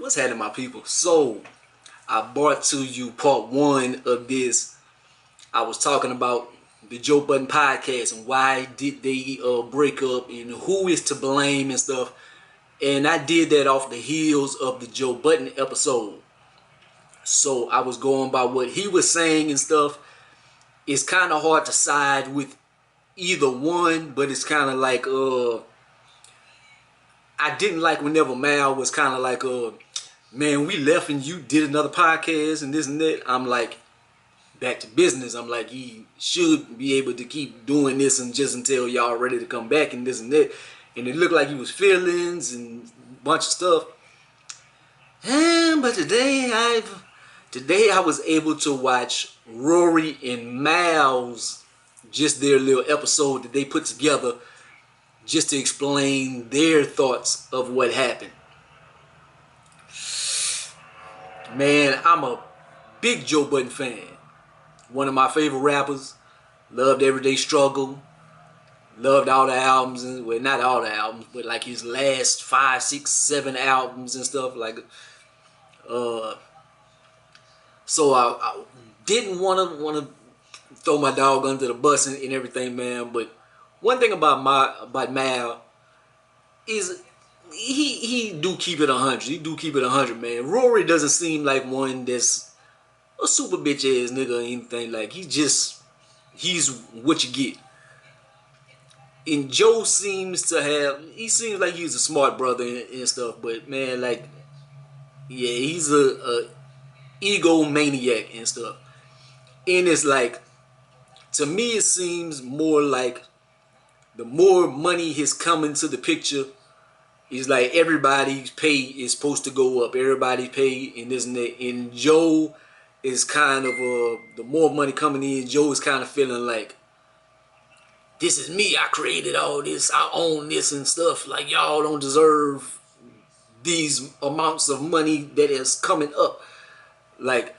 What's happening, my people? So, I brought to you part one of this. I was talking about the Joe Budden podcast and why did they break up and who is to blame and stuff. And I did that off the heels of the Joe Budden episode. So I was going by what he was saying and stuff. It's kind of hard to side with either one, but it's kind of like I didn't like whenever Mal was kind of like man, we left and you did another podcast and this and that. I'm like, back to business. I'm like, he should be able to keep doing this and just until y'all ready to come back and this and that. And it looked like he was feelings and a bunch of stuff. But today I was able to watch Rory and Mal's, just their little episode that they put together just to explain their thoughts of what happened. Man, I'm a big Joe Budden fan. One of my favorite rappers. Loved Everyday Struggle. Loved all the albums. Well, not all the albums, but like his last 5, 6, 7 albums and stuff. Like, so I didn't want to throw my dog under the bus and everything, man. But one thing about Mal is he do keep it 100. He do keep it 100, man. Rory doesn't seem like one that's a super bitch ass nigga or anything. Like, he's what you get. And Joe seems like he's a smart brother and stuff, but man, like, yeah, he's a egomaniac and stuff. And it's like, to me, it seems more like the more money has come into the picture, it's like everybody's pay is supposed to go up. Everybody's pay and this and that. And Joe is kind of the more money coming in, Joe is kind of feeling like, this is me. I created all this. I own this and stuff. Like, y'all don't deserve these amounts of money that is coming up. Like,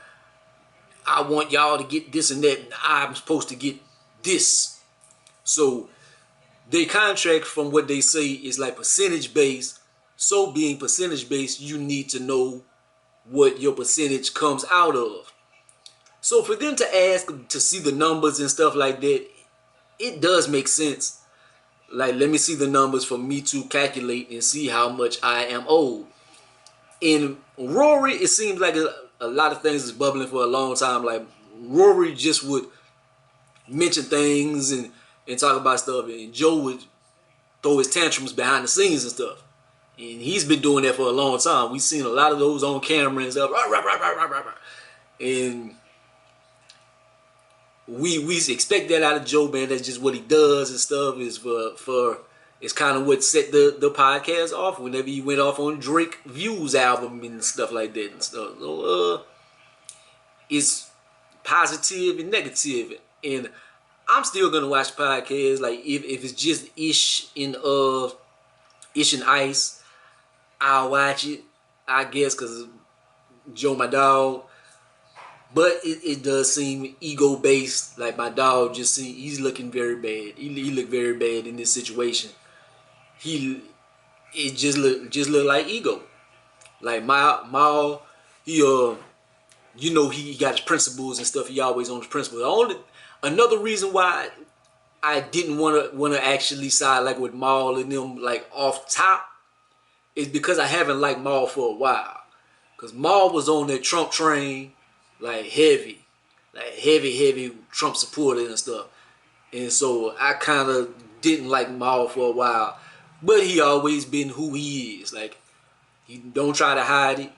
I want y'all to get this and that, and I'm supposed to get this. So their contract, from what they say, is like percentage based. So being percentage based, you need to know what your percentage comes out of. So for them to ask to see the numbers and stuff like that, it does make sense. Like, let me see the numbers for me to calculate and see how much I am owed. In Rory, it seems like a lot of things is bubbling for a long time. Like, Rory just would mention things and talk about stuff, and Joe would throw his tantrums behind the scenes and stuff. And he's been doing that for a long time. We've seen a lot of those on camera and stuff. And we expect that out of Joe, man. That's just what he does and stuff. Is for it's kind of what set the podcast off whenever he went off on Drake Views album and stuff like that and stuff. So it's positive and negative, and I'm still gonna watch podcasts. Like, if it's just Ish and Ice, I'll watch it, I guess, cause Joe my dog. But it does seem ego based. Like, my dog he's looking very bad. He looked very bad in this situation. It just look like ego. Like, Mal, he he got his principles and stuff. He always on his principles. Another reason why I didn't want to actually side like with Mal and them, like, off top, is because I haven't liked Mal for a while. Cause Mal was on that Trump train, like heavy Trump supporter and stuff. And so I kind of didn't like Mal for a while. But he always been who he is. Like, he don't try to hide it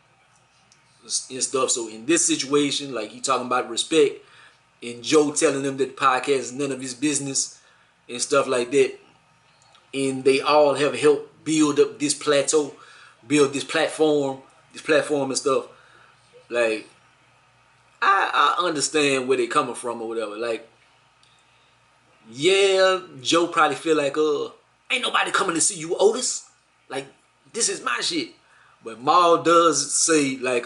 and stuff. So in this situation, like, he talking about respect, and Joe telling them that the podcast is none of his business and stuff like that. And they all have helped build up this plateau, build this platform and stuff. Like, I understand where they coming from or whatever. Like, yeah, Joe probably feel like, ain't nobody coming to see you, Otis. Like, this is my shit. But Mal does say, like,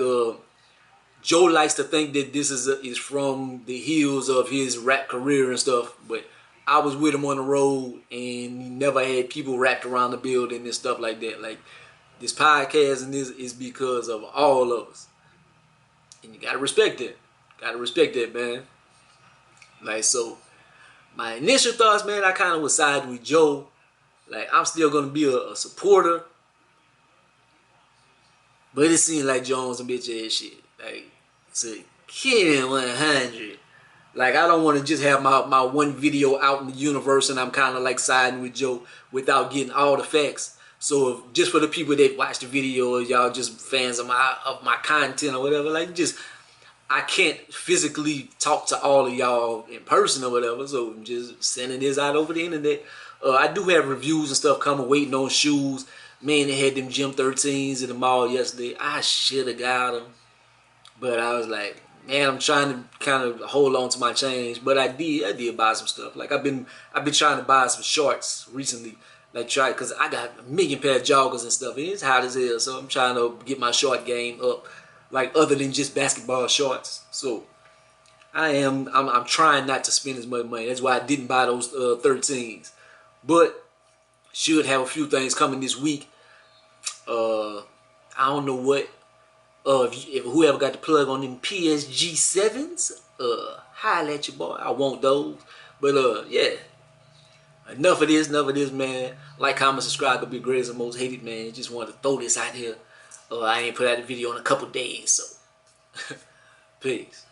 Joe likes to think that this is from the heels of his rap career and stuff. But I was with him on the road, and he never had people wrapped around the building and stuff like that. Like, This podcast and this is because of all of us. And you gotta respect it. Gotta respect that, man. Like, so, my initial thoughts, man, I kind of was siding with Joe. Like, I'm still gonna be a supporter. But it seems like Jones some bitch ass shit. Like, so killing 100. Like, I don't want to just have my one video out in the universe and I'm kind of like siding with Joe without getting all the facts. So if, just for the people that watch the video, or y'all just fans of my content or whatever, like, just, I can't physically talk to all of y'all in person or whatever, so I'm just sending this out over the internet. I do have reviews and stuff coming, waiting on shoes. Man, they had them Gym 13s in the mall yesterday. I should have got them, but I was like, man, I'm trying to kind of hold on to my change. But I did buy some stuff. Like, I've been trying to buy some shorts recently. Like, because I got a million pair of joggers and stuff, and it's hot as hell. So I'm trying to get my short game up, like, other than just basketball shorts. So I'm trying not to spend as much money. That's why I didn't buy those 13s. But should have a few things coming this week. I don't know what. If whoever got the plug on them PSG 7s, holla at your boy. I want those. But yeah. Enough of this, man. Like, comment, subscribe. Could be the greatest and most hated, man. Just wanted to throw this out here. I ain't put out a video in a couple days, so peace.